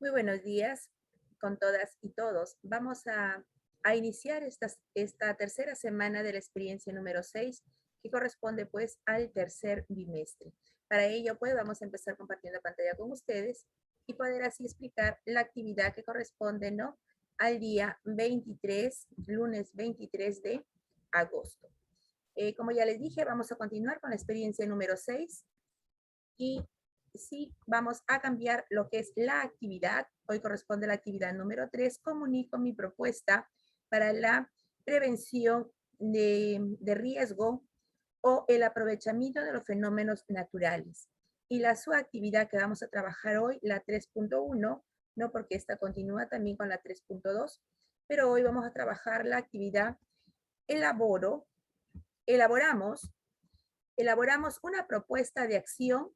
Muy buenos días con todas y todos. Vamos a iniciar esta tercera semana de la experiencia número 6, que corresponde pues al tercer bimestre. Para ello pues vamos a empezar compartiendo pantalla con ustedes y poder así explicar la actividad que corresponde, ¿no?, al día 23, lunes 23 de agosto. Como ya les dije, vamos a continuar con la experiencia número 6 y sí, vamos a cambiar lo que es la actividad. Hoy corresponde a la actividad número 3. Comunico mi propuesta para la prevención de riesgo o el aprovechamiento de los fenómenos naturales. Y la subactividad que vamos a trabajar hoy, la 3.1, no, porque esta continúa también con la 3.2, pero hoy vamos a trabajar la actividad elaboramos una propuesta de acción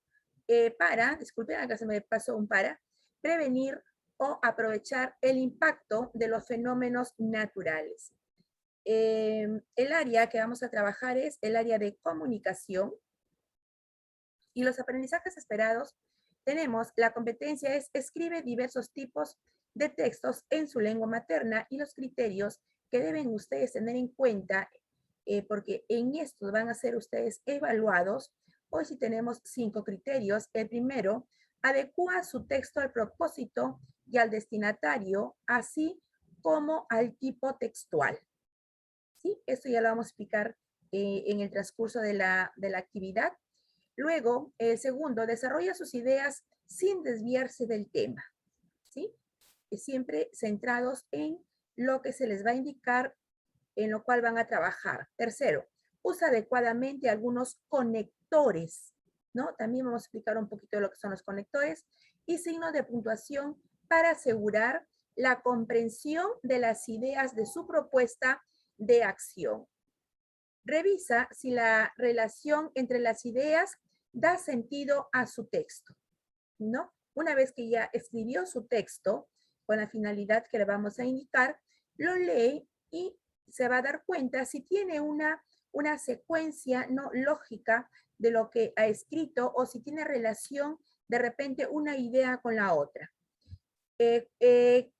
disculpen, acá se me pasó prevenir o aprovechar el impacto de los fenómenos naturales. El área que vamos a trabajar es el área de comunicación y los aprendizajes esperados. Tenemos, la competencia es escribe diversos tipos de textos en su lengua materna y los criterios que deben ustedes tener en cuenta porque en esto van a ser ustedes evaluados. Hoy sí tenemos 5 criterios. El primero, adecua su texto al propósito y al destinatario, así como al tipo textual. ¿Sí? Esto ya lo vamos a explicar en el transcurso de la actividad. Luego, el segundo, desarrolla sus ideas sin desviarse del tema. ¿Sí? Siempre centrados en lo que se les va a indicar, en lo cual van a trabajar. Tercero, usa adecuadamente algunos conectores, ¿no? También vamos a explicar un poquito de lo que son los conectores y signos de puntuación para asegurar la comprensión de las ideas de su propuesta de acción. Revisa si la relación entre las ideas da sentido a su texto, ¿no? Una vez que ya escribió su texto, con la finalidad que le vamos a indicar, lo lee y se va a dar cuenta si tiene una secuencia no lógica de lo que ha escrito o si tiene relación de repente una idea con la otra. El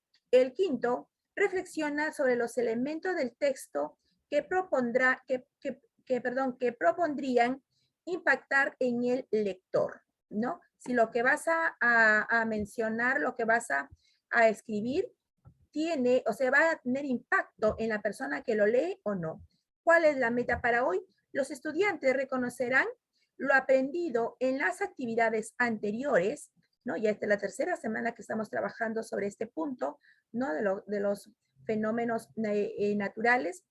quinto, reflexiona sobre los elementos del texto que propondrían impactar en el lector, ¿no? Si lo que vas a mencionar, lo que vas a escribir, va a tener impacto en la persona que lo lee o no. ¿Cuál es la meta para hoy? Los estudiantes reconocerán lo aprendido en las actividades anteriores, ¿no? Ya esta es la tercera semana que estamos trabajando sobre este punto, ¿no?, de los fenómenos naturales,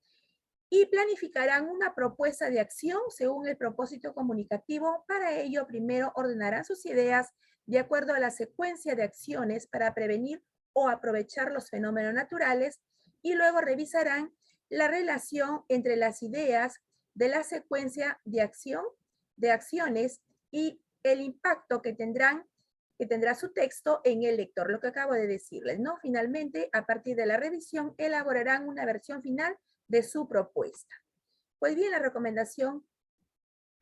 y planificarán una propuesta de acción según el propósito comunicativo. Para ello, primero ordenarán sus ideas de acuerdo a la secuencia de acciones para prevenir o aprovechar los fenómenos naturales y luego revisarán la relación entre las ideas de la secuencia de acciones y el impacto que tendrá su texto en el lector, lo que acabo de decirles, ¿no? Finalmente, a partir de la revisión, elaborarán una versión final de su propuesta. Pues bien, la recomendación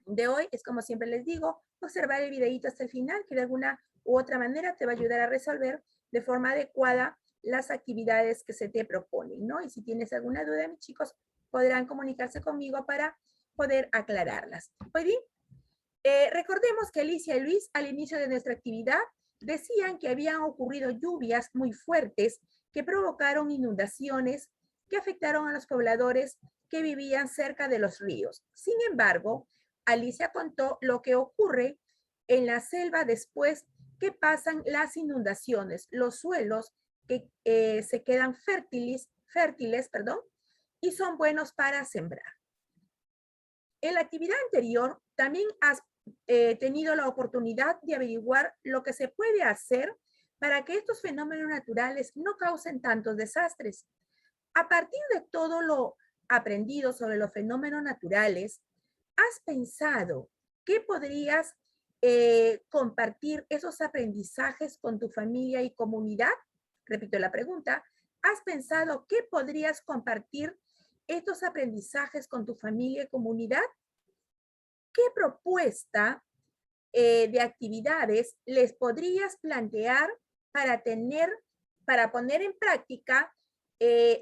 de hoy es, como siempre les digo, observar el videíto hasta el final, que de alguna u otra manera te va a ayudar a resolver de forma adecuada las actividades que se te proponen, ¿no? Y si tienes alguna duda, mis chicos podrán comunicarse conmigo para poder aclararlas. Pues bien, recordemos que Alicia y Luis al inicio de nuestra actividad decían que habían ocurrido lluvias muy fuertes que provocaron inundaciones que afectaron a los pobladores que vivían cerca de los ríos. Sin embargo, Alicia contó lo que ocurre en la selva después que pasan las inundaciones, los suelos que se quedan fértiles, y son buenos para sembrar. En la actividad anterior, también has tenido la oportunidad de averiguar lo que se puede hacer para que estos fenómenos naturales no causen tantos desastres. A partir de todo lo aprendido sobre los fenómenos naturales, ¿has pensado que podrías compartir esos aprendizajes con tu familia y comunidad? Repito la pregunta. ¿Has pensado que podrías compartir estos aprendizajes con tu familia y comunidad? ¿Qué propuesta de actividades les podrías plantear para poner en práctica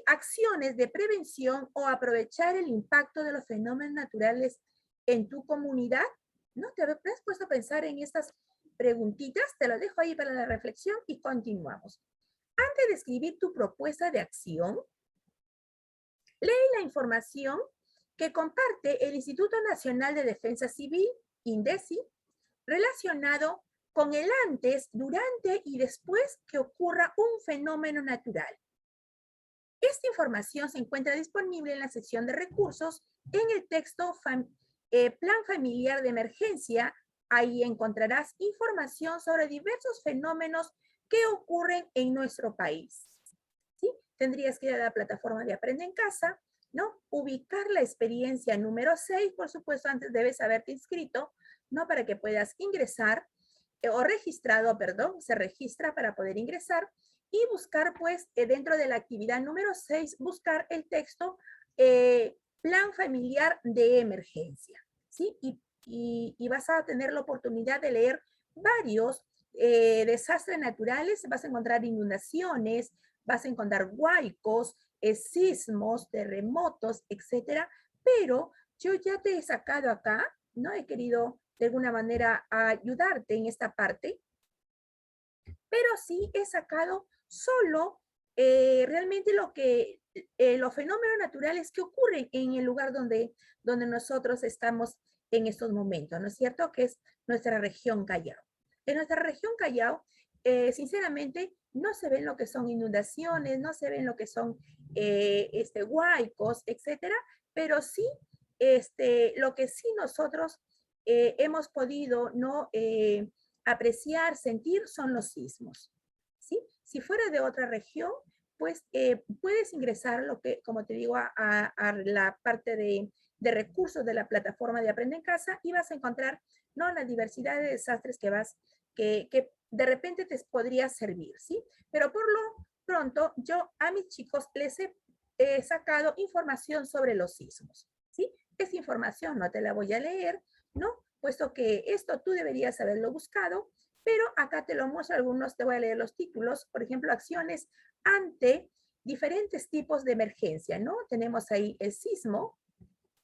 acciones de prevención o aprovechar el impacto de los fenómenos naturales en tu comunidad? ¿No te has puesto a pensar en estas preguntitas? Te lo dejo ahí para la reflexión y continuamos. Antes de escribir tu propuesta de acción, lee la información que comparte el Instituto Nacional de Defensa Civil, INDECI, relacionado con el antes, durante y después que ocurra un fenómeno natural. Esta información se encuentra disponible en la sección de recursos en el texto Plan Familiar de Emergencia. Ahí encontrarás información sobre diversos fenómenos que ocurren en nuestro país. ¿Sí? Tendrías que ir a la plataforma de Aprende en Casa, ¿no? Ubicar la experiencia número 6, por supuesto, antes debes haberte inscrito, ¿no? Para que puedas ingresar, o registrado, perdón, se registra para poder ingresar, y buscar, pues, dentro de la actividad número 6, buscar el texto Plan Familiar de Emergencia, ¿sí? Y vas a tener la oportunidad de leer varios desastres naturales. Vas a encontrar inundaciones, vas a encontrar huaicos, sismos, terremotos, etcétera. Pero yo ya te he sacado acá, ¿no? He querido de alguna manera ayudarte en esta parte, pero sí he sacado solo realmente los fenómenos naturales que ocurren en el lugar donde nosotros estamos en estos momentos, ¿no es cierto? Que es nuestra región Callao. En nuestra región Callao, sinceramente, no se ven lo que son inundaciones, no se ven lo que son huaicos, etcétera, pero sí, lo que sí nosotros hemos podido, ¿no? Apreciar, sentir, son los sismos, ¿sí? Si fuera de otra región, pues puedes ingresar, como te digo, a la parte de recursos de la plataforma de Aprende en Casa, y vas a encontrar, ¿no? La diversidad de desastres que de repente te podría servir, ¿sí? Pero por lo pronto, yo a mis chicos les he sacado información sobre los sismos, ¿sí? Esta información no te la voy a leer, ¿no? Puesto que esto tú deberías haberlo buscado, pero acá te lo muestro algunos, te voy a leer los títulos. Por ejemplo, acciones ante diferentes tipos de emergencia, ¿no? Tenemos ahí el sismo,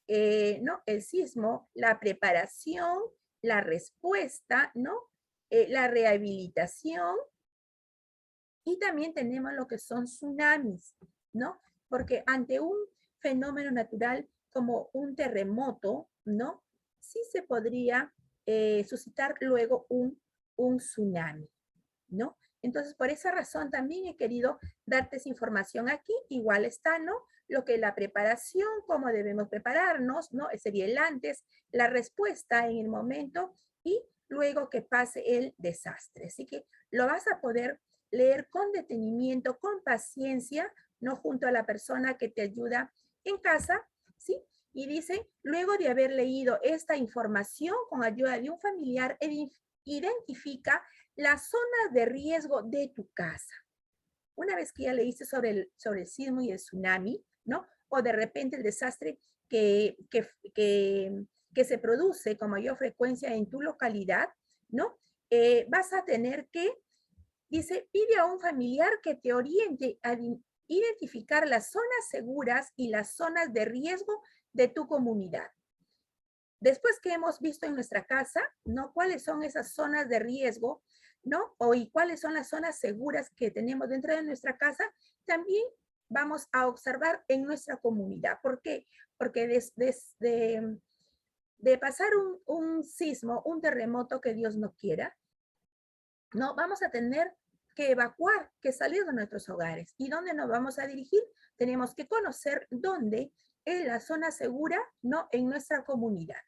¿no? El sismo, la preparación, la respuesta, ¿no? La rehabilitación, y también tenemos lo que son tsunamis, ¿no? Porque ante un fenómeno natural como un terremoto, ¿no? Sí se podría suscitar luego un tsunami, ¿no? Entonces, por esa razón también he querido darte esa información aquí. Igual está, ¿no? Lo que es la preparación, cómo debemos prepararnos, ¿no? Sería el antes, la respuesta en el momento y luego que pase el desastre. Así que lo vas a poder leer con detenimiento, con paciencia, ¿no? Junto a la persona que te ayuda en casa, ¿sí? Y dice, luego de haber leído esta información con ayuda de un familiar, identifica las zonas de riesgo de tu casa. Una vez que ya leíste sobre el sismo y el tsunami, ¿no? O de repente el desastre que se produce con mayor frecuencia en tu localidad, ¿no? Vas a tener que, dice, pide a un familiar que te oriente a identificar las zonas seguras y las zonas de riesgo de tu comunidad. Después que hemos visto en nuestra casa, ¿no? Cuáles son esas zonas de riesgo, ¿no? Y cuáles son las zonas seguras que tenemos dentro de nuestra casa, también vamos a observar en nuestra comunidad. ¿Por qué? Porque de pasar un sismo, un terremoto que Dios no quiera, ¿no? Vamos a tener que evacuar, que salir de nuestros hogares. ¿Y dónde nos vamos a dirigir? Tenemos que conocer dónde es la zona segura, ¿no? En nuestra comunidad,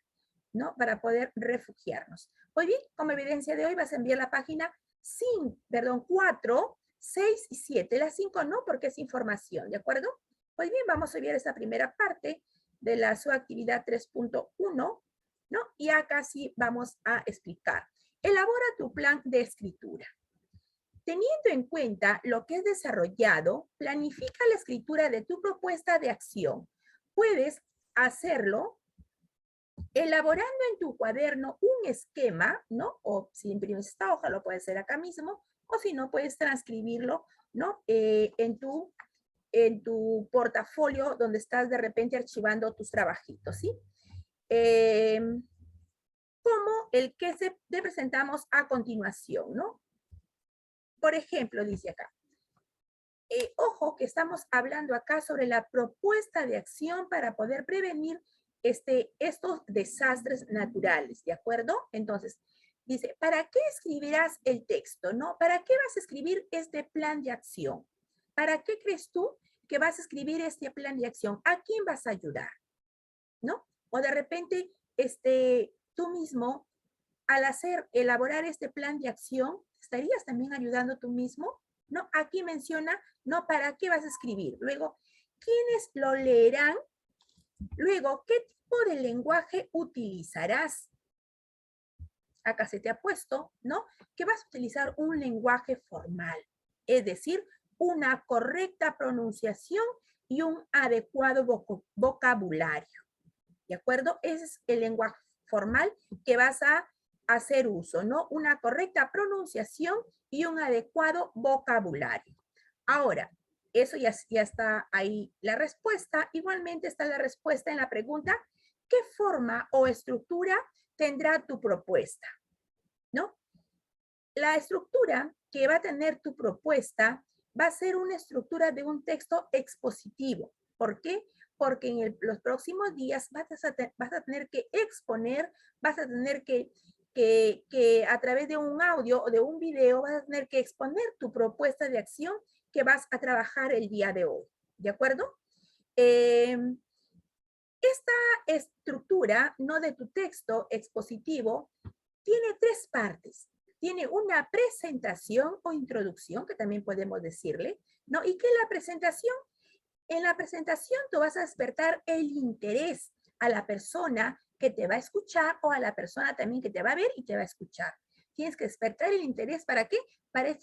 ¿no? Para poder refugiarnos. Muy bien, como evidencia de hoy vas a enviar la página 4, 6 y 7. La 5 no, porque es información, ¿de acuerdo? Muy bien, vamos a ver esta primera parte de la subactividad 3.1, ¿no? Y acá sí vamos a explicar. Elabora tu plan de escritura. Teniendo en cuenta lo que es desarrollado, planifica la escritura de tu propuesta de acción. Puedes hacerlo elaborando en tu cuaderno un esquema, ¿no? O si imprimes esta hoja, lo puedes hacer acá mismo, o si no, puedes transcribirlo, ¿no? En tu portafolio donde estás de repente archivando tus trabajitos, ¿sí? Como el que te presentamos a continuación, ¿no? Por ejemplo, dice acá, ojo que estamos hablando acá sobre la propuesta de acción para poder prevenir estos desastres naturales, ¿de acuerdo? Entonces, dice, ¿para qué escribirás el texto, no? ¿Para qué vas a escribir este plan de acción? ¿Para qué crees tú que vas a escribir este plan de acción? ¿A quién vas a ayudar? ¿No? O de repente, tú mismo, al elaborar este plan de acción, ¿estarías también ayudando tú mismo? ¿No? Aquí menciona, ¿no? ¿Para qué vas a escribir? Luego, ¿quiénes lo leerán? Luego, ¿qué tipo de lenguaje utilizarás? Acá se te ha puesto, ¿no? Que vas a utilizar un lenguaje formal, es decir, una correcta pronunciación y un adecuado vocabulario, ¿de acuerdo? Ese es el lenguaje formal que vas a hacer uso, ¿no? Una correcta pronunciación y un adecuado vocabulario. Ahora, eso ya está ahí la respuesta. Igualmente está la respuesta en la pregunta, ¿qué forma o estructura tendrá tu propuesta? ¿No? La estructura que va a tener tu propuesta va a ser una estructura de un texto expositivo. ¿Por qué? Porque en los próximos días vas a tener que exponer, vas a tener que a través de un audio o de un video, vas a tener que exponer tu propuesta de acción que vas a trabajar el día de hoy. ¿De acuerdo? Esta estructura, no de tu texto expositivo, tiene tres partes. Tiene una presentación o introducción, que también podemos decirle, ¿no? ¿Y qué es la presentación? En la presentación tú vas a despertar el interés a la persona que te va a escuchar o a la persona también que te va a ver y te va a escuchar. Tienes que despertar el interés, ¿para qué? Para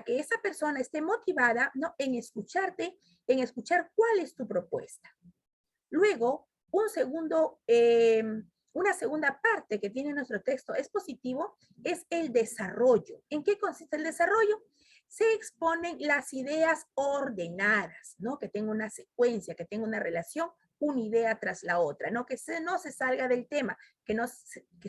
que esa persona esté motivada, ¿no? En escucharte, en escuchar cuál es tu propuesta. Luego, una segunda parte que tiene nuestro texto expositivo es el desarrollo. ¿En qué consiste el desarrollo? Se exponen las ideas ordenadas, ¿no? Que tenga una secuencia, que tenga una relación, una idea tras la otra, ¿no? Que no se salga del tema,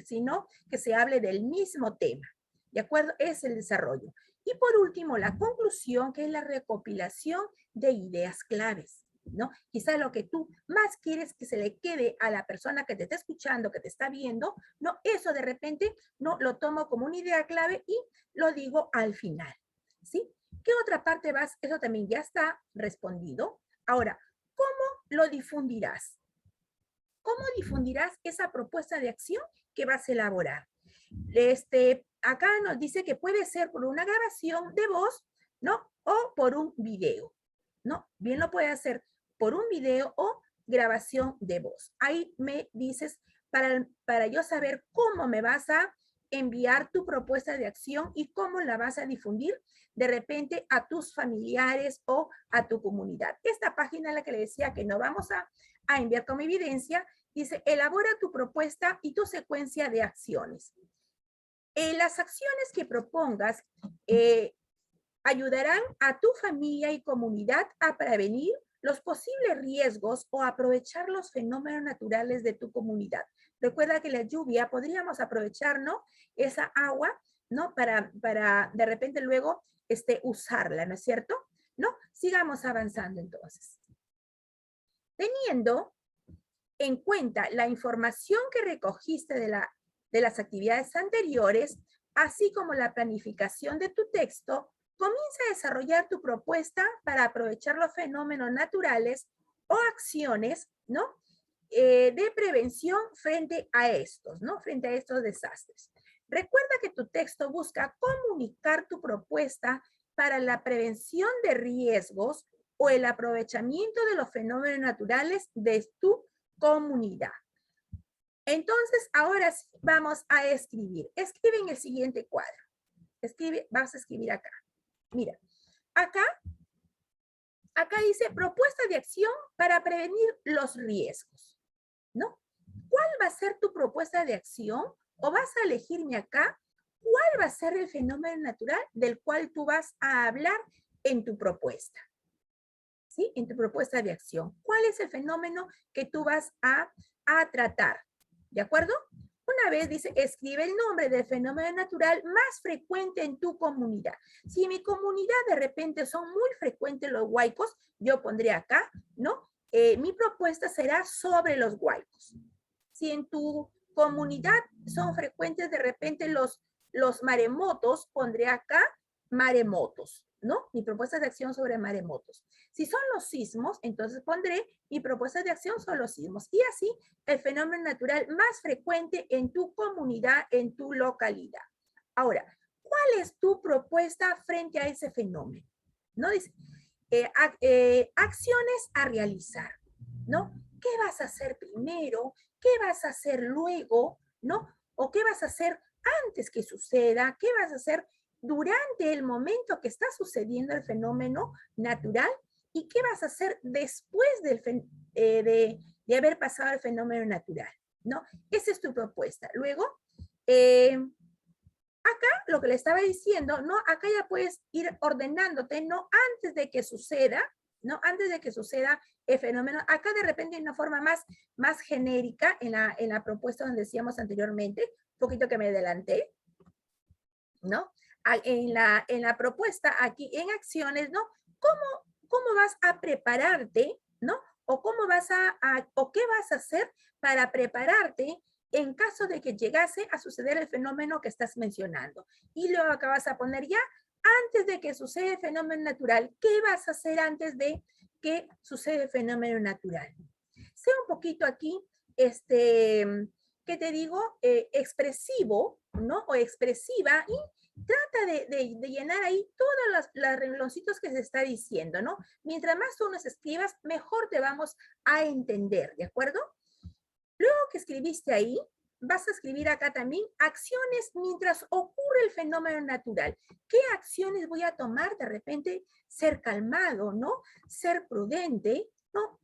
sino que se hable del mismo tema. ¿De acuerdo? Es el desarrollo. Y por último, la conclusión, que es la recopilación de ideas claves, ¿no? Quizás lo que tú más quieres que se le quede a la persona que te está escuchando, que te está viendo, ¿no? Eso de repente, ¿no? Lo tomo como una idea clave y lo digo al final, ¿sí? ¿Qué otra parte vas? Eso también ya está respondido. Ahora, ¿cómo lo difundirás? ¿Cómo difundirás esa propuesta de acción que vas a elaborar? Acá nos dice que puede ser por una grabación de voz, ¿no? O por un video, ¿no? Bien lo puede hacer por un video o grabación de voz. Ahí me dices, para yo saber cómo me vas a enviar tu propuesta de acción y cómo la vas a difundir de repente a tus familiares o a tu comunidad. Esta página, la que le decía que no vamos a enviar como evidencia, dice, elabora tu propuesta y tu secuencia de acciones. Las acciones que propongas ayudarán a tu familia y comunidad a prevenir los posibles riesgos o aprovechar los fenómenos naturales de tu comunidad. Recuerda que la lluvia podríamos aprovechar, ¿no? Esa agua, ¿no? Para de repente luego usarla, ¿no es cierto? ¿No? Sigamos avanzando entonces. Teniendo en cuenta la información que recogiste de las actividades anteriores, así como la planificación de tu texto, comienza a desarrollar tu propuesta para aprovechar los fenómenos naturales o acciones, ¿no? De prevención frente a estos, ¿no? Frente a estos desastres. Recuerda que tu texto busca comunicar tu propuesta para la prevención de riesgos o el aprovechamiento de los fenómenos naturales de tu comunidad. Entonces, ahora sí vamos a escribir. Escribe en el siguiente cuadro. Vas a escribir acá. Mira, acá dice propuesta de acción para prevenir los riesgos, ¿no? ¿cuál va a ser tu propuesta de acción? O vas a elegirme acá, ¿cuál va a ser el fenómeno natural del cual tú vas a hablar en tu propuesta? ¿Sí? En tu propuesta de acción. ¿Cuál es el fenómeno que tú vas a tratar? ¿De acuerdo? Una vez dice, escribe el nombre del fenómeno natural más frecuente en tu comunidad. Si en mi comunidad de repente son muy frecuentes los huaicos, yo pondré acá, ¿no? Mi propuesta será sobre los huaicos. Si en tu comunidad son frecuentes de repente los maremotos, pondré acá maremotos, ¿no? Mi propuesta de acción sobre maremotos. Si son los sismos, entonces pondré mi propuesta de acción sobre los sismos. Y así, el fenómeno natural más frecuente en tu comunidad, en tu localidad. Ahora, ¿cuál es tu propuesta frente a ese fenómeno? ¿No? Dice, acciones a realizar, ¿no? ¿Qué vas a hacer primero? ¿Qué vas a hacer luego? ¿No? ¿O qué vas a hacer antes que suceda? ¿Qué vas a hacer durante el momento que está sucediendo el fenómeno natural? ¿Y qué vas a hacer después de haber pasado el fenómeno natural? ¿No? Esa es tu propuesta. Luego, acá lo que le estaba diciendo, ¿no? Acá ya puedes ir ordenándote, ¿no? Antes de que suceda, ¿no? Antes de que suceda el fenómeno. Acá de repente hay una forma más genérica en la propuesta donde decíamos anteriormente, un poquito que me adelanté, ¿no? En la propuesta aquí en acciones, ¿no? ¿Cómo vas a prepararte, ¿no? O cómo vas o qué vas a hacer para prepararte en caso de que llegase a suceder el fenómeno que estás mencionando. Y luego acá vas a poner ya, antes de que suceda el fenómeno natural, ¿qué vas a hacer antes de que suceda el fenómeno natural? Sea un poquito aquí, ¿qué te digo? Expresivo, ¿no? O expresiva y trata de llenar ahí todos los rengloncitos que se está diciendo, ¿no? Mientras más tú nos escribas, mejor te vamos a entender, ¿de acuerdo? Luego que escribiste ahí, vas a escribir acá también acciones mientras ocurre el fenómeno natural. ¿Qué acciones voy a tomar? De repente, ser calmado, ¿no? Ser prudente, ¿no?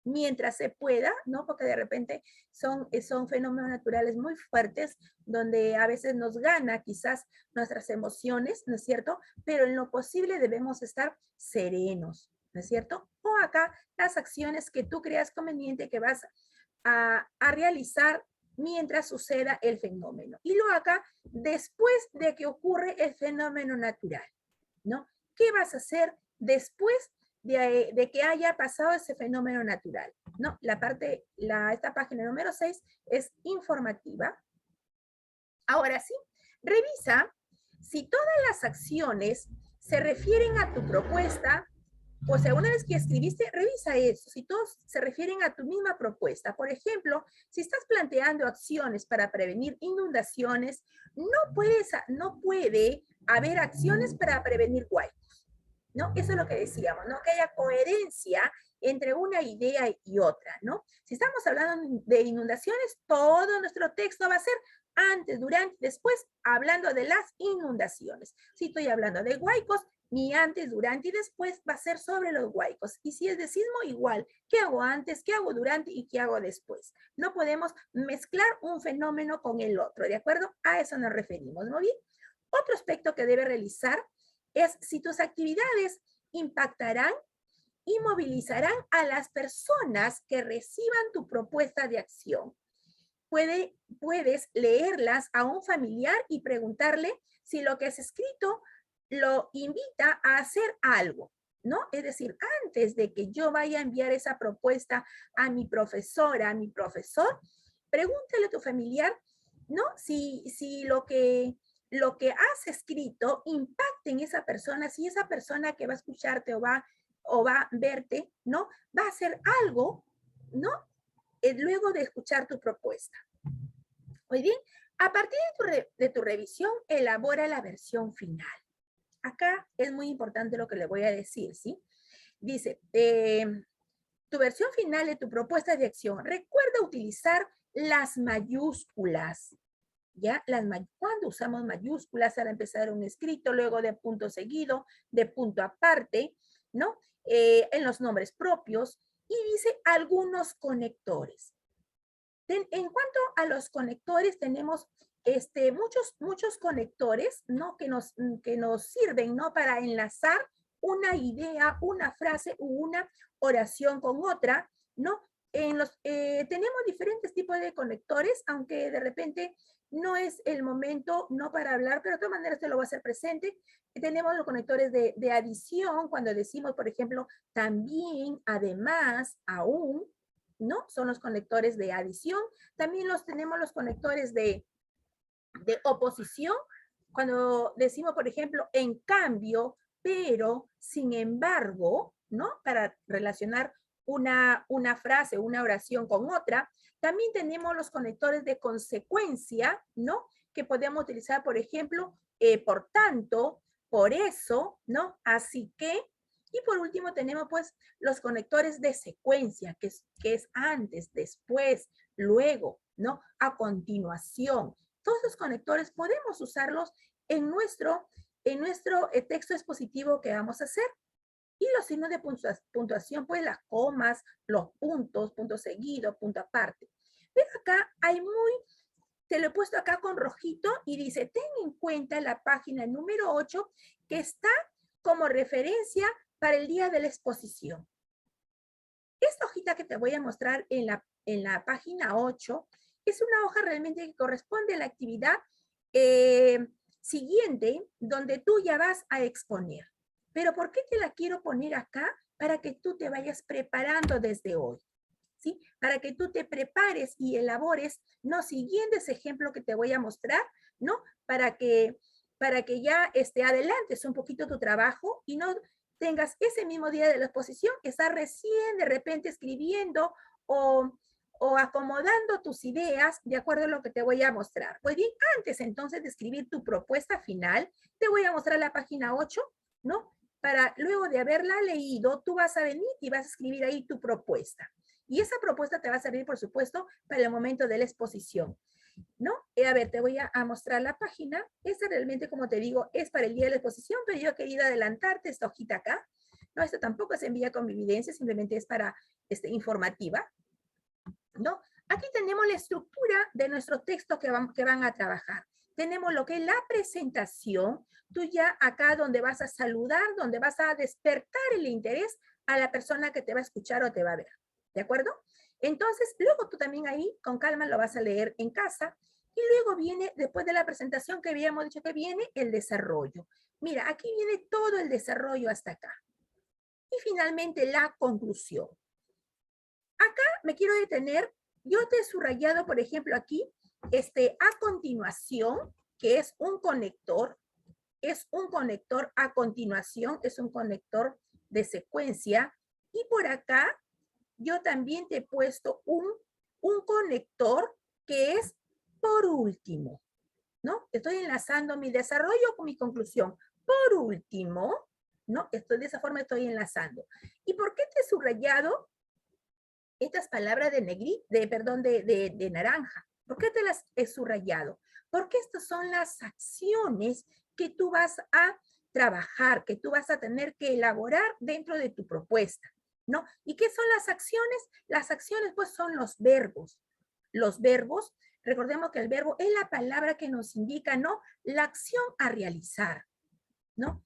Mientras se pueda, ¿no? Porque de repente son fenómenos naturales muy fuertes, donde a veces nos gana quizás nuestras emociones, ¿no es cierto? Pero en lo posible debemos estar serenos, ¿no es cierto? O acá las acciones que tú creas conveniente que vas a realizar mientras suceda el fenómeno. Y luego acá, después de que ocurre el fenómeno natural, ¿no? ¿Qué vas a hacer después de que haya pasado ese fenómeno natural? ¿No? Esta página número 6 es informativa. Ahora sí, revisa si todas las acciones se refieren a tu propuesta. O sea, una vez que escribiste, revisa eso, si todos se refieren a tu misma propuesta. Por ejemplo, si estás planteando acciones para prevenir inundaciones, no puede haber acciones para prevenir huaicos, ¿no? Eso es lo que decíamos, ¿no? Que haya coherencia entre una idea y otra, ¿no? Si estamos hablando de inundaciones, todo nuestro texto va a ser antes, durante, después, hablando de las inundaciones. Si estoy hablando de huaicos, ni antes, durante y después va a ser sobre los huaicos. Y si es de sismo, igual. ¿Qué hago antes? ¿Qué hago durante? ¿Y qué hago después? No podemos mezclar un fenómeno con el otro, ¿de acuerdo? A eso nos referimos, ¿no? Bien. Otro aspecto que debe realizar es si tus actividades impactarán y movilizarán a las personas que reciban tu propuesta de acción. Puedes leerlas a un familiar y preguntarle si lo que has escrito lo invita a hacer algo, ¿no? Es decir, antes de que yo vaya a enviar esa propuesta a mi profesora, a mi profesor, pregúntale a tu familiar, ¿no? Si lo que has escrito impacta en esa persona, si esa persona que va a escucharte o va a verte, ¿no? Va a hacer algo, ¿no? Luego de escuchar tu propuesta. Muy bien, a partir de tu revisión, elabora la versión final. Acá es muy importante lo que le voy a decir, ¿sí? Dice, tu versión final de tu propuesta de acción, recuerda utilizar las mayúsculas, ¿ya? Cuando usamos mayúsculas al empezar un escrito, luego de punto seguido, de punto aparte, ¿no? En los nombres propios, y dice algunos conectores. En cuanto a los conectores, tenemos muchos conectores, ¿no? Que nos sirven, ¿no? Para enlazar una idea, una frase u una oración con otra, ¿no? Tenemos diferentes tipos de conectores, aunque de repente no es el momento, no para hablar, pero de todas maneras te lo voy a hacer presente. Tenemos los conectores de adición, cuando decimos, por ejemplo, también, además, aún, ¿no? Son los conectores de adición. También tenemos los conectores de oposición, cuando decimos, por ejemplo, en cambio, pero, sin embargo, ¿no? Para relacionar una frase, una oración con otra. También tenemos los conectores de consecuencia, ¿no? Que podemos utilizar, por ejemplo, por tanto, por eso, ¿no? Así que. Y por último tenemos pues los conectores de secuencia, que es antes, después, luego, ¿no? A continuación. Todos los conectores podemos usarlos en nuestro texto expositivo que vamos a hacer. Y los signos de puntuación, pues las comas, los puntos, punto seguido, punto aparte. Pero acá te lo he puesto acá con rojito y dice, ten en cuenta la página número 8 que está como referencia para el día de la exposición. Esta hojita que te voy a mostrar en la página 8 es una hoja realmente que corresponde a la actividad siguiente, donde tú ya vas a exponer. Pero ¿por qué te la quiero poner acá? Para que tú te vayas preparando desde hoy, ¿sí? Para que tú te prepares y elabores, ¿no? Siguiendo ese ejemplo que te voy a mostrar, ¿no? Para que ya adelantes un poquito tu trabajo y no tengas ese mismo día de la exposición que estás recién de repente escribiendo o acomodando tus ideas de acuerdo a lo que te voy a mostrar. Pues bien, antes entonces de escribir tu propuesta final, te voy a mostrar la página 8, ¿no? Para luego de haberla leído, tú vas a venir y vas a escribir ahí tu propuesta. Y esa propuesta te va a servir, por supuesto, para el momento de la exposición, ¿no? A ver, te voy a mostrar la página. Esta realmente, como te digo, es para el día de la exposición, pero yo he querido adelantarte esta hojita acá. No, esto tampoco se envía con evidencia, simplemente es para informativa, ¿no? Aquí tenemos la estructura de nuestro texto que van a trabajar. Tenemos lo que es la presentación, tú ya acá donde vas a saludar, donde vas a despertar el interés a la persona que te va a escuchar o te va a ver, ¿de acuerdo? Entonces, luego tú también ahí, con calma, lo vas a leer en casa, y luego viene, después de la presentación que habíamos dicho que viene, el desarrollo. Mira, aquí viene todo el desarrollo hasta acá. Y finalmente la conclusión. Acá me quiero detener, yo te he subrayado, por ejemplo, aquí, a continuación, que es un conector a continuación, es un conector de secuencia, y por acá yo también te he puesto un conector que es por último, ¿no? Estoy enlazando mi desarrollo con mi conclusión. Por último, ¿no? De esa forma estoy enlazando. ¿Y por qué te he subrayado estas palabras de naranja? ¿Por qué te las he subrayado? Porque estas son las acciones que tú vas a trabajar, que tú vas a tener que elaborar dentro de tu propuesta, ¿no? ¿Y qué son las acciones? Las acciones, pues, son los verbos. Los verbos, recordemos que el verbo es la palabra que nos indica, ¿no? La acción a realizar, ¿no?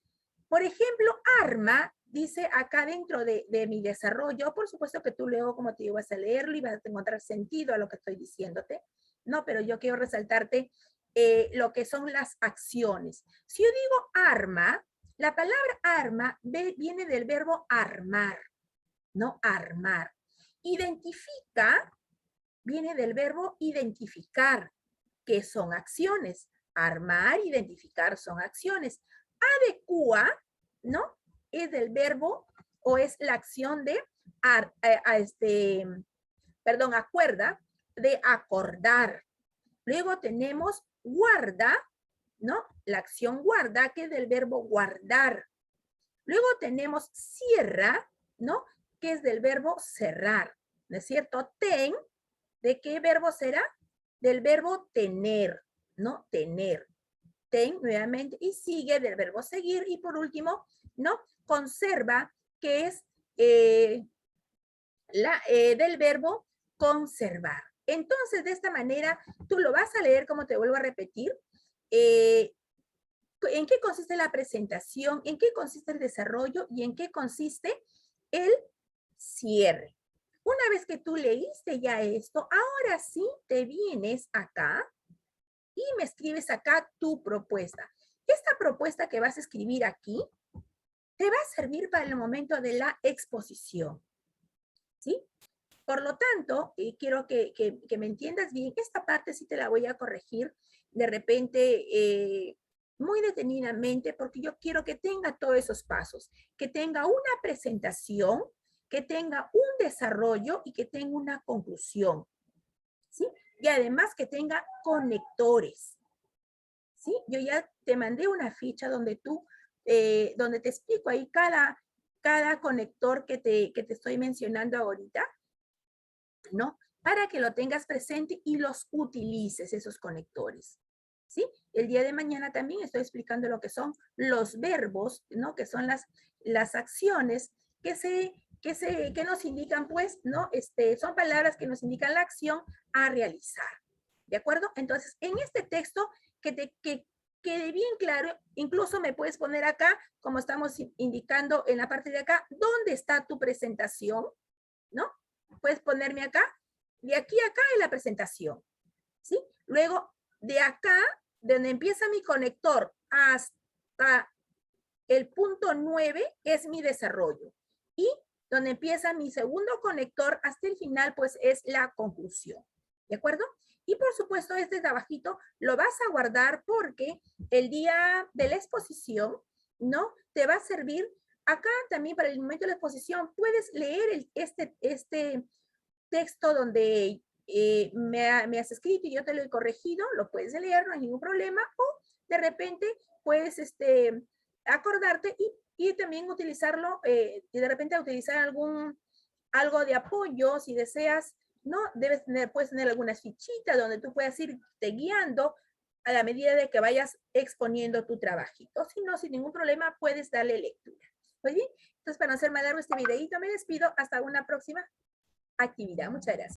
Por ejemplo, arma, dice acá dentro de mi desarrollo, por supuesto que tú luego, como te digo, vas a leerlo y vas a encontrar sentido a lo que estoy diciéndote, ¿no? Pero yo quiero resaltarte lo que son las acciones. Si yo digo arma, la palabra arma viene del verbo armar, ¿no? Armar. Identifica viene del verbo identificar, que son acciones. Armar, identificar son acciones. Adecua, ¿no? Es del verbo o es la acción de, acuerda, de acordar. Luego tenemos guarda, ¿no? La acción guarda, que es del verbo guardar. Luego tenemos cierra, ¿no? Que es del verbo cerrar, ¿no es cierto? Ten, ¿de qué verbo será? Del verbo tener, ¿no? Tener. Ten nuevamente y sigue del verbo seguir. Y por último, ¿no? Conserva, que es del verbo conservar. Entonces, de esta manera, tú lo vas a leer, como te vuelvo a repetir, en qué consiste la presentación, en qué consiste el desarrollo y en qué consiste el cierre. Una vez que tú leíste ya esto, ahora sí te vienes acá y me escribes acá tu propuesta. Esta propuesta que vas a escribir aquí te va a servir para el momento de la exposición, ¿sí? Por lo tanto, quiero que me entiendas bien, esta parte sí te la voy a corregir de repente muy detenidamente, porque yo quiero que tenga todos esos pasos, que tenga una presentación, que tenga un desarrollo y que tenga una conclusión, ¿sí? Y además que tenga conectores, ¿sí? Yo ya te mandé una ficha donde donde te explico ahí cada conector que te estoy mencionando ahorita, ¿no? Para que lo tengas presente y los utilices, esos conectores, ¿sí? El día de mañana también estoy explicando lo que son los verbos, ¿no? Que son las acciones que nos indican, pues, ¿no? Son palabras que nos indican la acción a realizar, ¿de acuerdo? Entonces, en este texto, que quede bien claro, incluso me puedes poner acá, como estamos indicando en la parte de acá, ¿dónde está tu presentación? ¿No? Puedes ponerme acá, de aquí a acá es la presentación, ¿sí? Luego, de acá, de donde empieza mi conector hasta el punto 9 es mi desarrollo. Y donde empieza mi segundo conector hasta el final, pues es la conclusión, ¿de acuerdo? Y por supuesto, este de abajito lo vas a guardar porque el día de la exposición, ¿no? Te va a servir. Acá también para el momento de la exposición puedes leer este texto donde me has escrito y yo te lo he corregido, lo puedes leer, no hay ningún problema, o de repente puedes acordarte y también utilizarlo, y de repente utilizar algo de apoyo si deseas, ¿no? Puedes tener algunas fichitas donde tú puedas irte guiando a la medida de que vayas exponiendo tu trabajito. Si no, sin ningún problema, puedes darle lectura. Muy bien, entonces para no hacer más largo este videito, me despido. Hasta una próxima actividad. Muchas gracias.